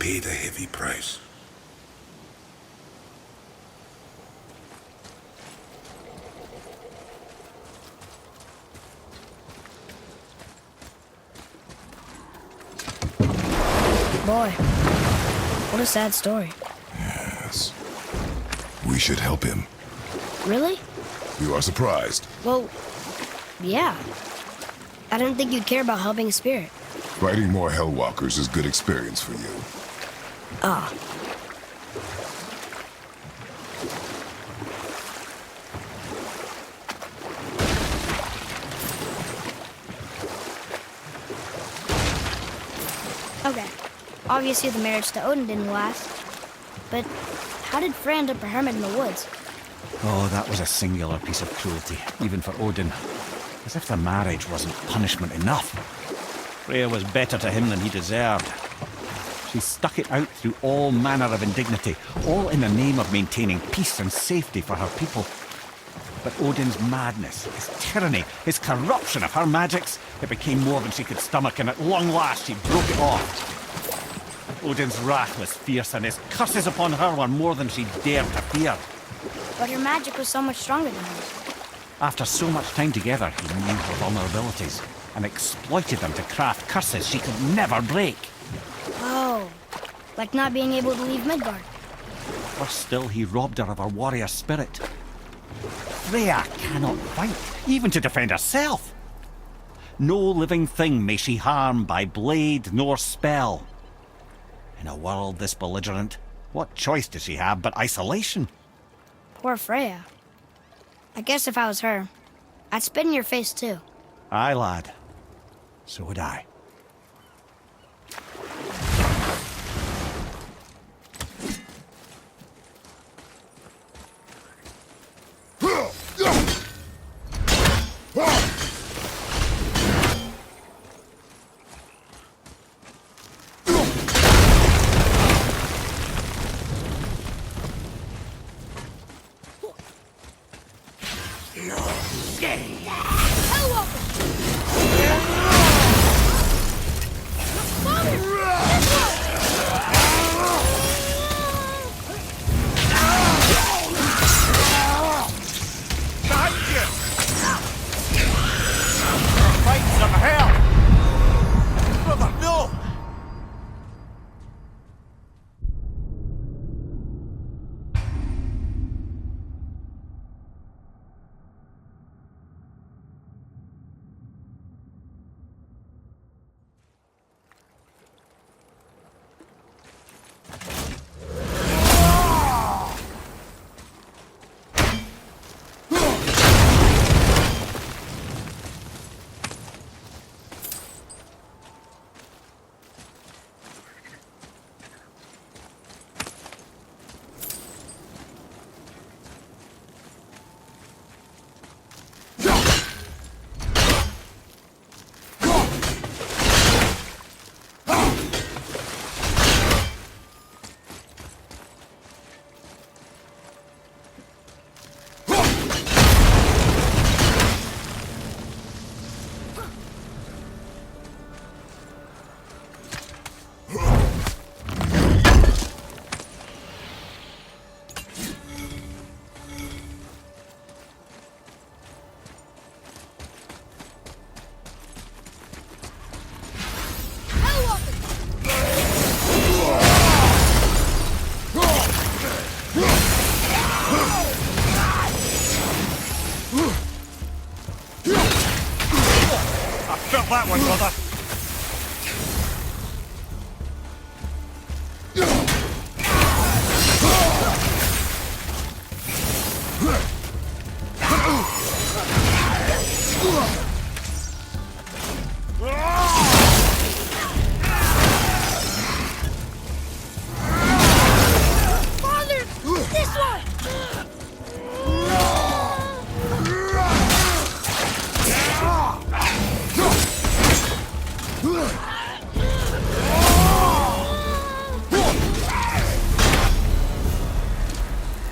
paid a heavy price. Boy, what a sad story. Yes. We should help him. Really? You are surprised. Well, yeah. I didn't think you'd care about helping a spirit. Fighting more Hellwalkers is good experience for you. Ah. Okay. Obviously the marriage to Odin didn't last. But how did Frey end up a hermit in the woods? Oh, that was a singular piece of cruelty, even for Odin. As if the marriage wasn't punishment enough. Freya was better to him than he deserved. She stuck it out through all manner of indignity, all in the name of maintaining peace and safety for her people. But Odin's madness, his tyranny, his corruption of her magics, it became more than she could stomach, and at long last she broke it off. Odin's wrath was fierce, and his curses upon her were more than she dared to fear. But her magic was so much stronger than hers. After so much time together, he knew her vulnerabilities, and exploited them to craft curses she could never break. Oh, like not being able to leave Midgard. Worse still, he robbed her of her warrior spirit. Freya cannot fight, even to defend herself. No living thing may she harm by blade nor spell. In a world this belligerent, what choice does she have but isolation? Poor Freya. I guess if I was her, I'd spit in your face too. Aye, lad. So would I. That one, brother. Father, this one!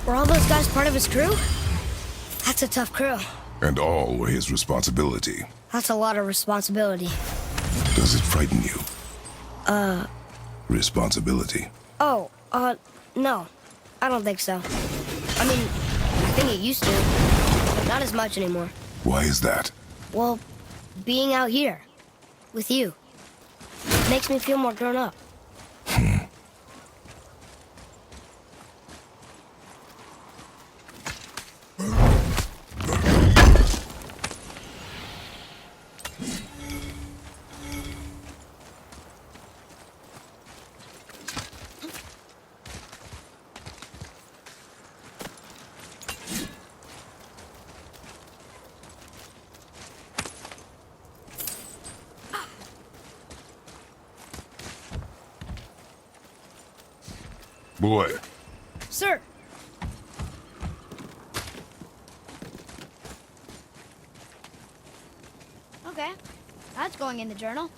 Were all those guys part of his crew? That's a tough crew. And all were his responsibility. That's a lot of responsibility. Does it frighten you? responsibility. Oh, no. I don't think so. I mean, I think it used to, but not as much anymore. Why is that? Well, being out here, with you, makes me feel more grown up. Boy, Sir! Okay, that's going in the journal.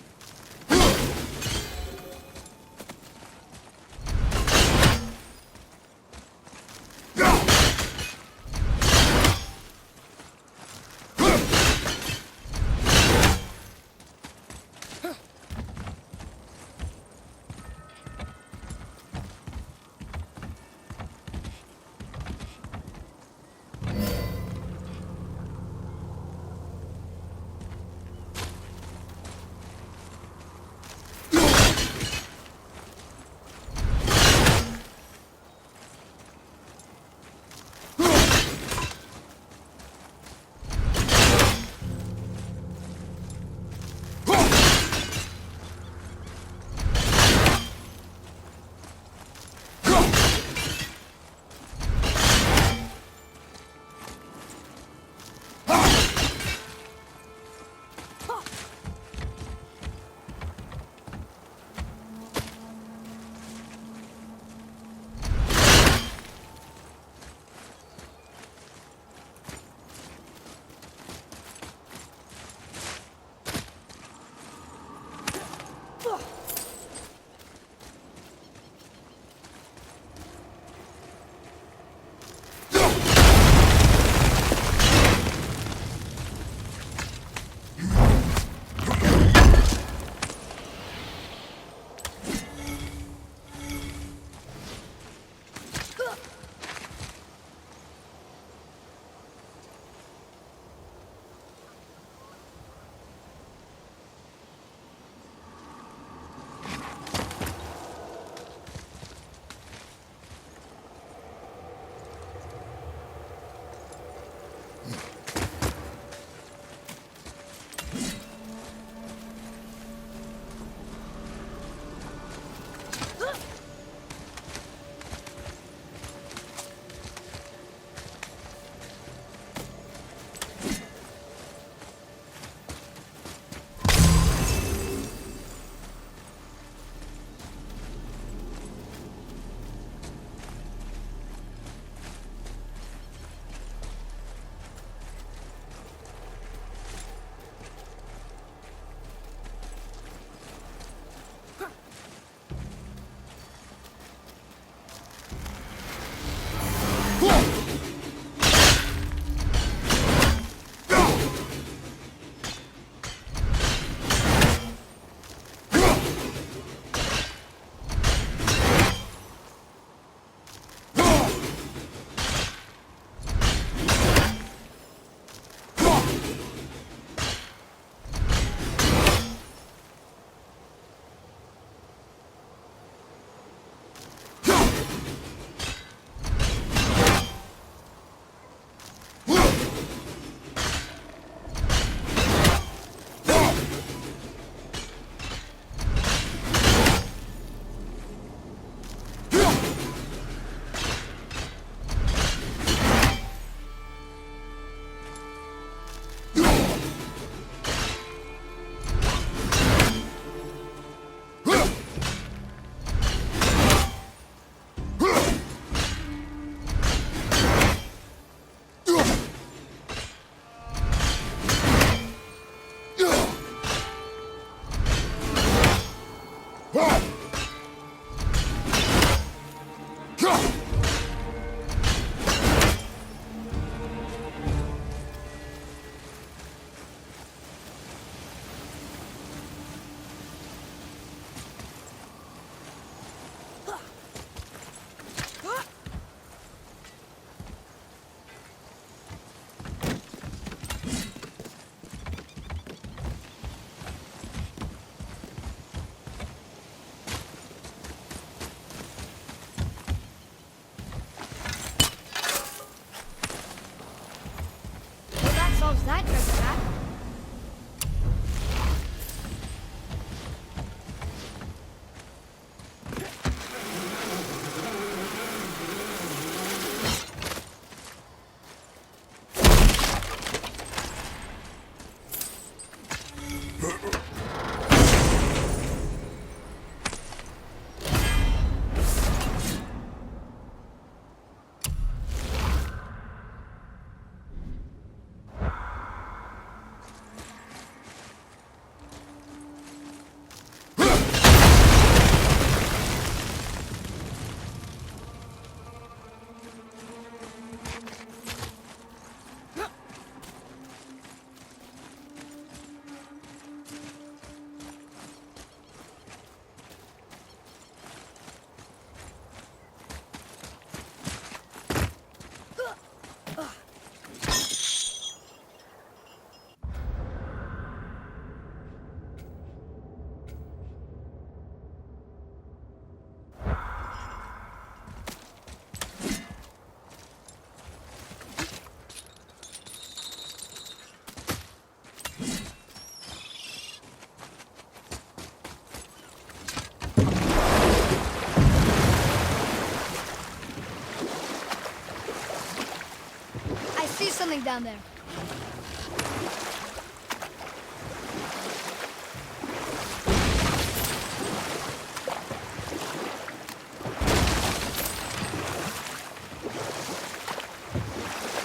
coming down there.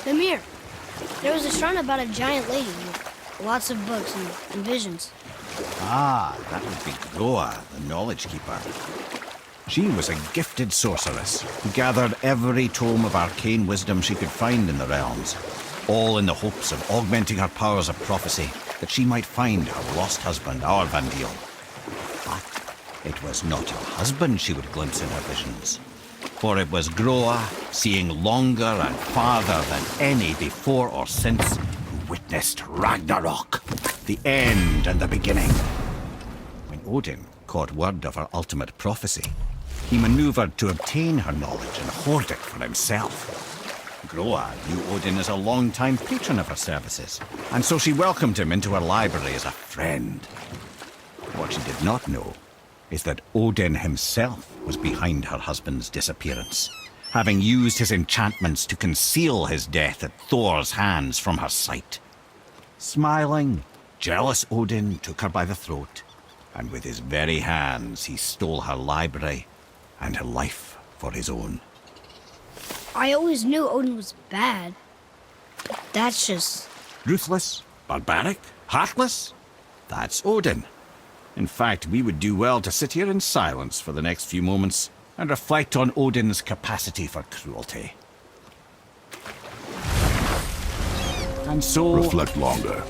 Mimir, there was a shrine about a giant lady with lots of books and visions. Ah, that would be Groa, the Knowledge Keeper. She was a gifted sorceress who gathered every tome of arcane wisdom she could find in the realms, all in the hopes of augmenting her powers of prophecy, that she might find her lost husband, Arvandil. But it was not her husband she would glimpse in her visions, for it was Groa, seeing longer and farther than any before or since, who witnessed Ragnarok, the end and the beginning. When Odin caught word of her ultimate prophecy, he maneuvered to obtain her knowledge and hoard it for himself. Groa knew Odin as a long-time patron of her services, and so she welcomed him into her library as a friend. What she did not know is that Odin himself was behind her husband's disappearance, having used his enchantments to conceal his death at Thor's hands from her sight. Smiling, jealous Odin took her by the throat, and with his very hands he stole her library and her life for his own. I always knew Odin was bad. That's just... Ruthless, barbaric, heartless? That's Odin. In fact, we would do well to sit here in silence for the next few moments and reflect on Odin's capacity for cruelty. And so... Reflect longer.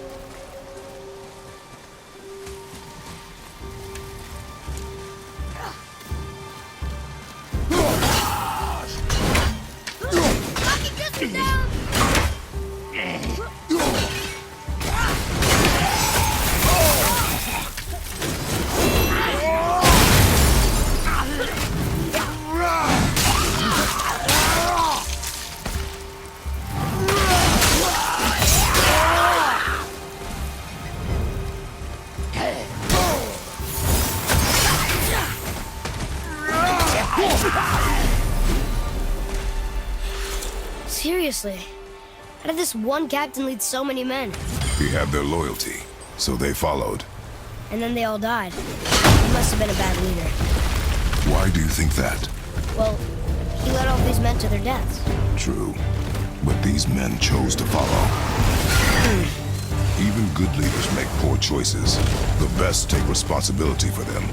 Seriously, how did this one captain lead so many men? He had their loyalty, so they followed. And then they all died. He must have been a bad leader. Why do you think that? Well, he led all these men to their deaths. True, but these men chose to follow. Even good leaders make poor choices. The best take responsibility for them.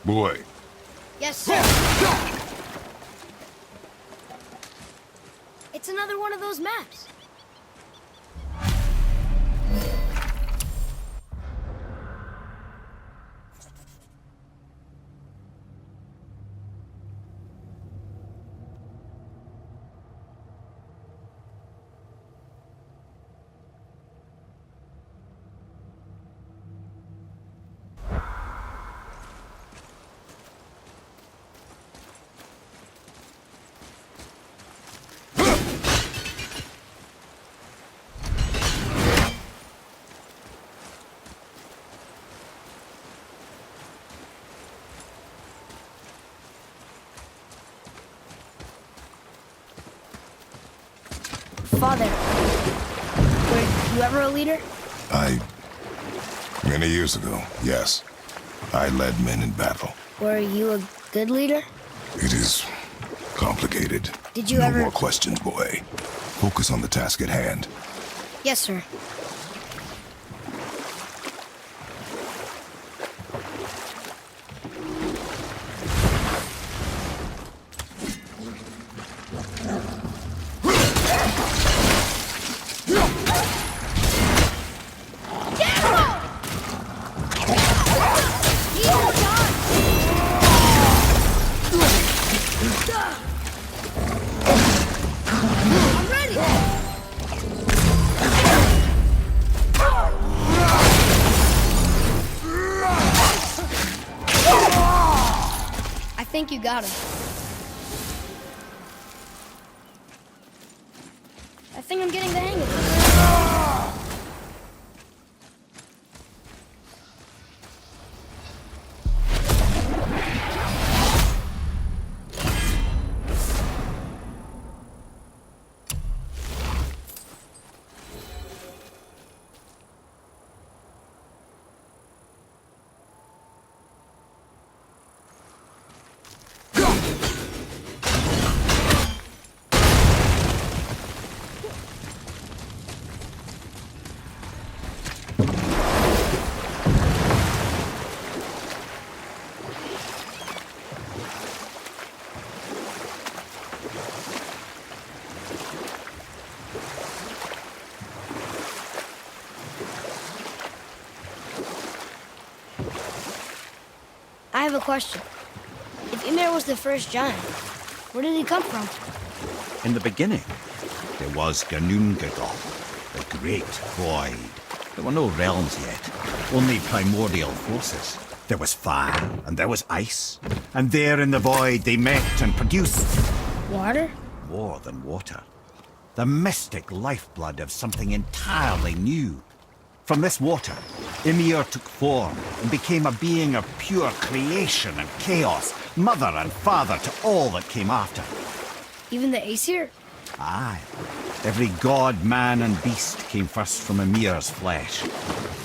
Boy, Yes, sir. It's another one of those maps. Father, were you ever a leader? Many years ago, yes. I led men in battle. Were you a good leader? It is complicated. Did you no ever- more questions, boy. Focus on the task at hand. Yes, sir. I think you got him. I think I'm getting the hang of it. I have a question. If Ymir was the first giant, where did he come from? In the beginning, there was Ganungagol, the Great Void. There were no realms yet, only primordial forces. There was fire, and there was ice. And there in the void they met and produced Water? more than water. The mystic lifeblood of something entirely new. From this water, Ymir took form and became a being of pure creation and chaos, mother and father to all that came after. Even the Aesir? Aye. Every god, man, and beast came first from Ymir's flesh.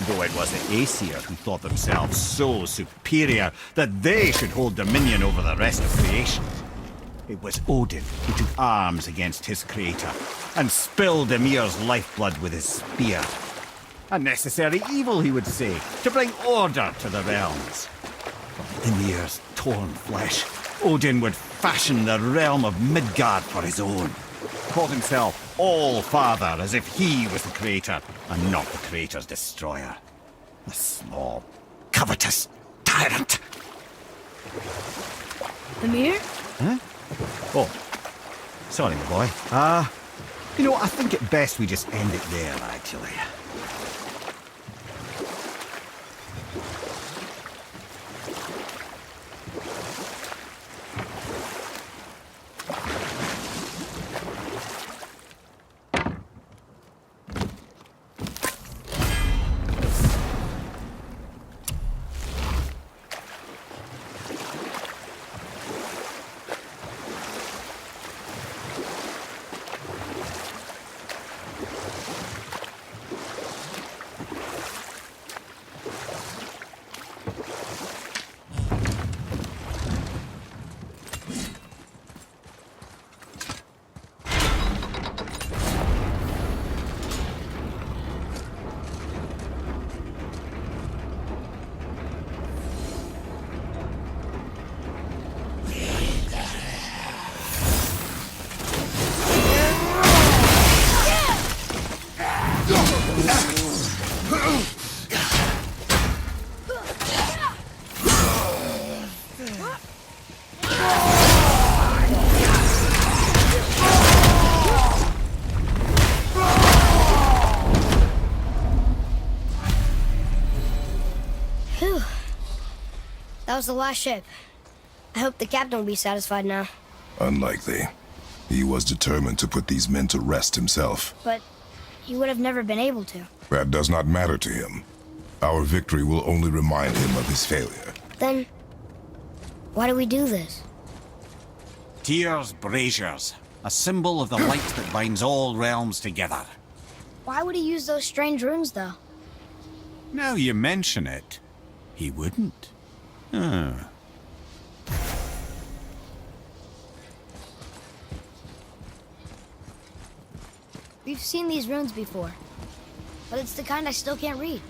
Though it was the Aesir who thought themselves so superior that they should hold dominion over the rest of creation. It was Odin who took arms against his creator and spilled Ymir's lifeblood with his spear. A necessary evil, he would say, to bring order to the realms. From Ymir's torn flesh, Odin would fashion the realm of Midgard for his own. Called himself All-Father, as if he was the creator, and not the creator's destroyer. A small, covetous tyrant. Ymir? Huh? Oh, sorry, my boy. I think it best we just end it there, actually. That was the last ship. I hope the captain will be satisfied now. Unlikely. He was determined to put these men to rest himself. But he would have never been able to. That does not matter to him. Our victory will only remind him of his failure. Then, why do we do this? Tyr's braziers, a symbol of the light that binds all realms together. Why would he use those strange runes, though? Now you mention it, he wouldn't. Ah. We've seen these runes before, but it's the kind I still can't read.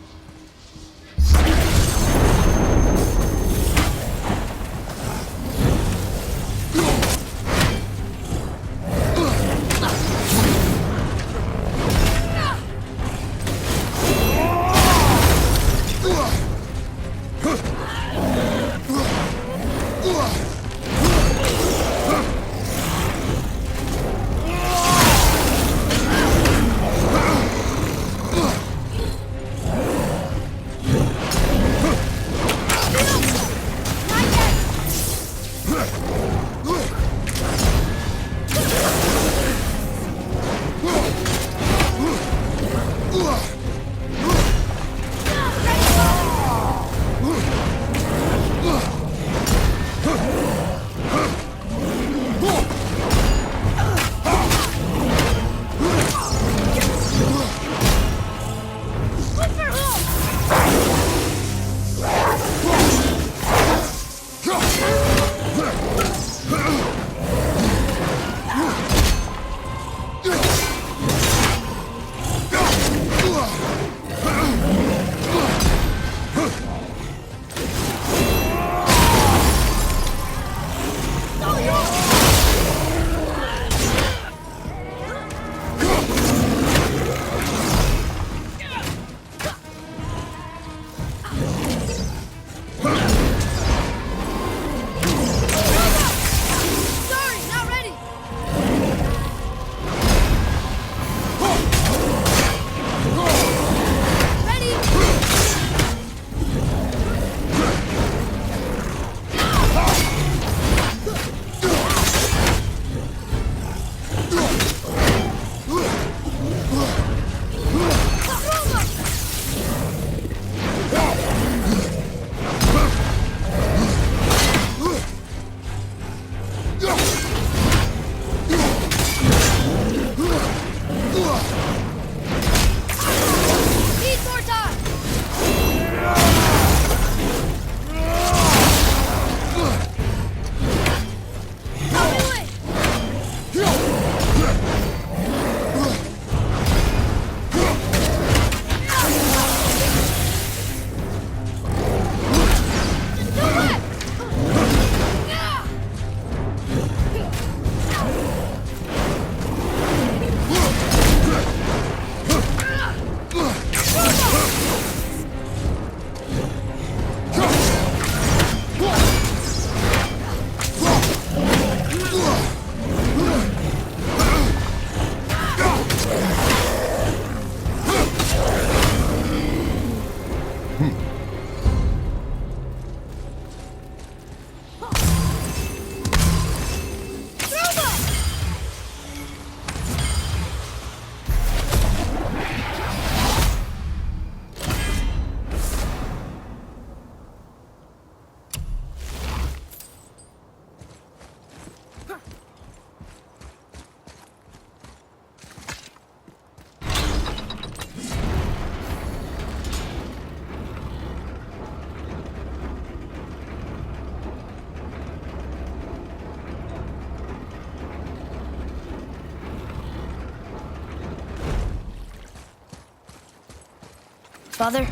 Father,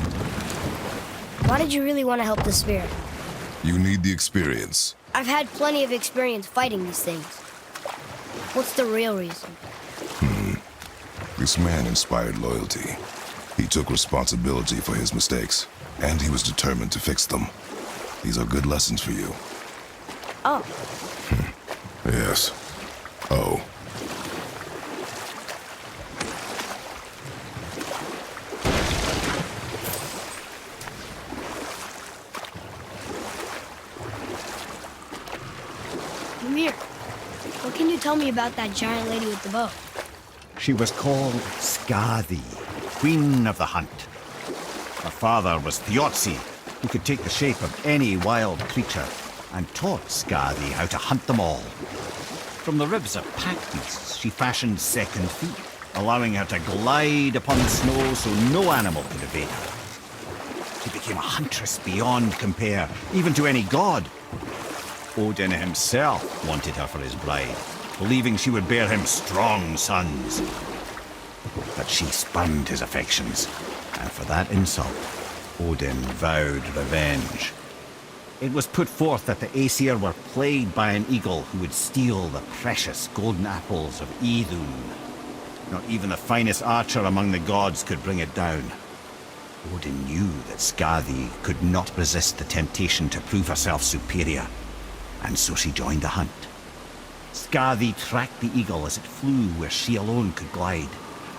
why did you really want to help the spirit? You need the experience. I've had plenty of experience fighting these things. What's the real reason? This man inspired loyalty. He took responsibility for his mistakes, and he was determined to fix them. These are good lessons for you. Oh, Yes. Oh. tell me about that giant lady with the bow. She was called Skadi, Queen of the Hunt. Her father was Thiotzi, who could take the shape of any wild creature, and taught Skadi how to hunt them all. From the ribs of pack beasts, she fashioned second feet, allowing her to glide upon the snow so no animal could evade her. She became a huntress beyond compare, even to any god. Odin himself wanted her for his bride, believing she would bear him strong sons. But she spurned his affections, and for that insult, Odin vowed revenge. It was put forth that the Aesir were plagued by an eagle who would steal the precious golden apples of Idun. Not even the finest archer among the gods could bring it down. Odin knew that Skadi could not resist the temptation to prove herself superior, and so she joined the hunt. Skadi tracked the eagle as it flew where she alone could glide,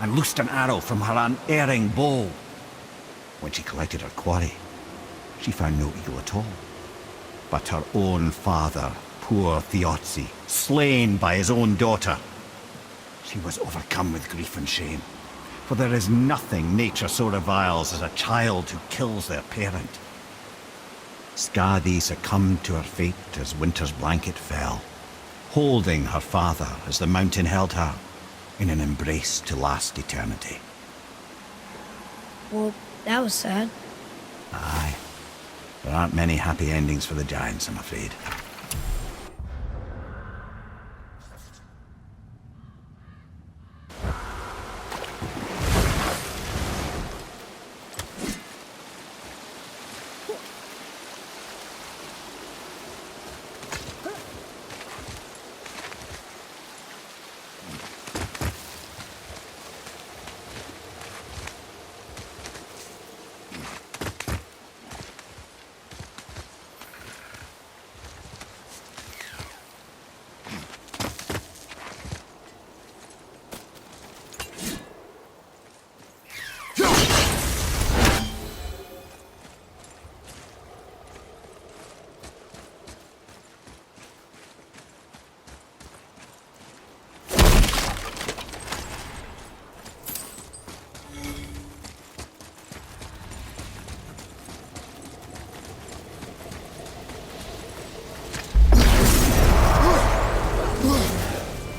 and loosed an arrow from her unerring bow. When she collected her quarry, she found no eagle at all, but her own father, poor Thiotzi, slain by his own daughter. She was overcome with grief and shame, for there is nothing nature so reviles as a child who kills their parent. Skadi succumbed to her fate as winter's blanket fell, holding her father as the mountain held her in an embrace to last eternity. Well, that was sad. Aye. There aren't many happy endings for the giants, I'm afraid.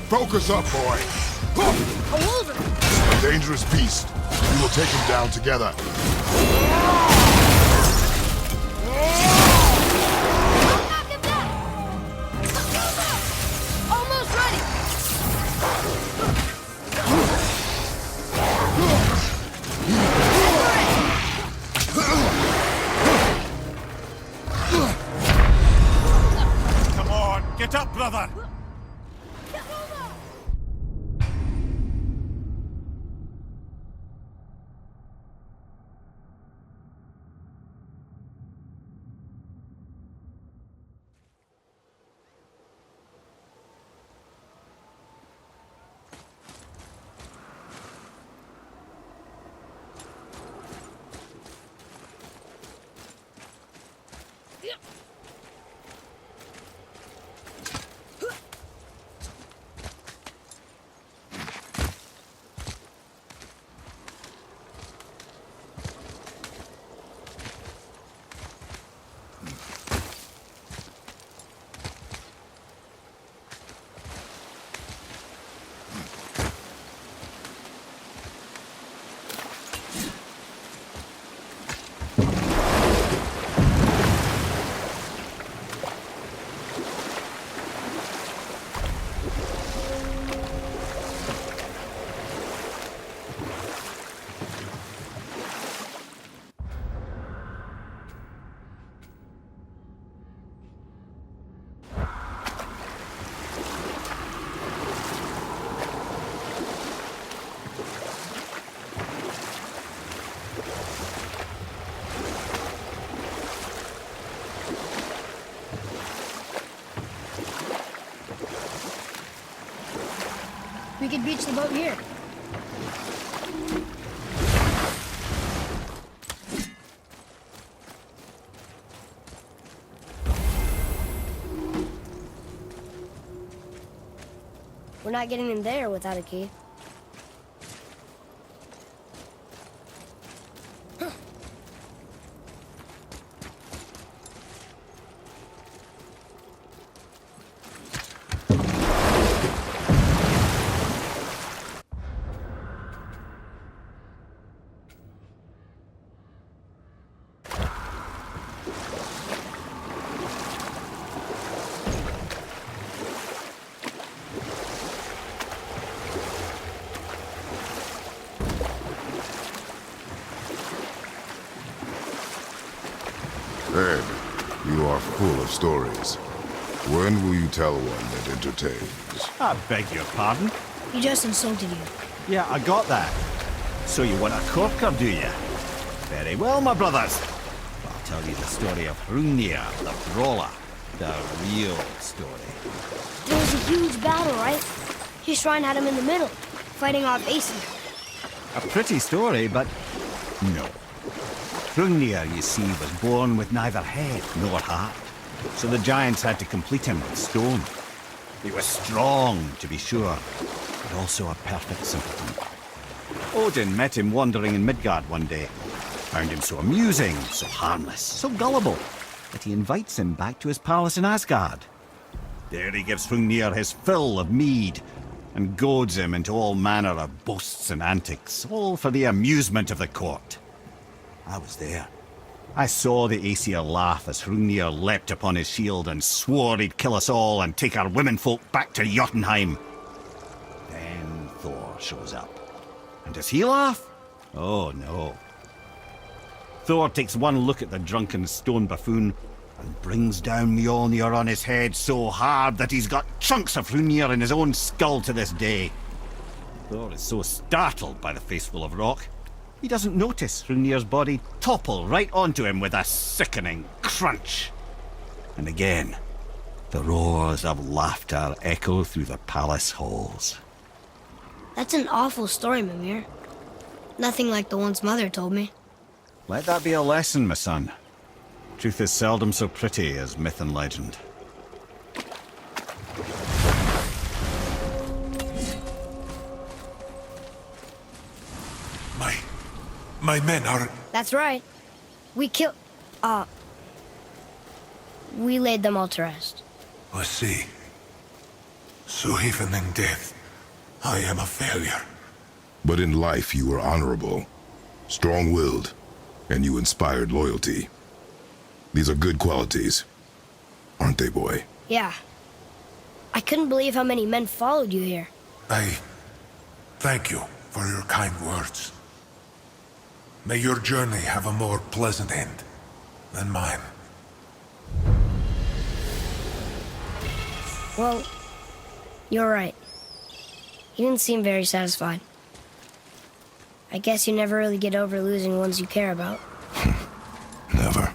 Focus up, boy. A wolver! A dangerous beast. We will take him down together. Knock him down! Almost ready! Come on, get up, brother! We could beach the boat here. not getting in there without a key. Ed, you are full of stories. When will you tell one that entertains? I beg your pardon? He just insulted you. Yeah, I got that. So you want a corker, do you? Very well, my brothers. I'll tell you the story of Hrungnir, the brawler. The real story. There was a huge battle, right? His shrine had him in the middle, fighting off Aesir. A pretty story, but no. Hrungnir, you see, was born with neither head nor heart. So the giants had to complete him with stone. He was strong, to be sure, but also a perfect simpleton. Odin met him wandering in Midgard one day. Found him so amusing, so harmless, so gullible, that he invites him back to his palace in Asgard. There he gives Hrungnir his fill of mead, and goads him into all manner of boasts and antics, all for the amusement of the court. I was there. I saw the Aesir laugh as Hrungnir leapt upon his shield and swore he'd kill us all and take our womenfolk back to Jotunheim. Then Thor shows up. And does he laugh? Oh, no. Thor takes one look at the drunken stone buffoon and brings down Mjolnir on his head so hard that he's got chunks of Hrungnir in his own skull to this day. Thor is so startled by the face full of rock, he doesn't notice Hrungnir's body topple right onto him with a sickening crunch. And again, the roars of laughter echo through the palace halls. That's an awful story, Mimir. Nothing like the ones Mother told me. Let that be a lesson, my son. Truth is seldom so pretty as myth and legend. My men are... That's right. We laid them all to rest. I see. So even in death, I am a failure. But in life you were honorable, strong-willed, and you inspired loyalty. These are good qualities, aren't they, boy? Yeah. I couldn't believe how many men followed you here. I thank you for your kind words. May your journey have a more pleasant end than mine. Well, you're right. You didn't seem very satisfied. I guess you never really get over losing ones you care about. Never.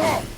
Whoa!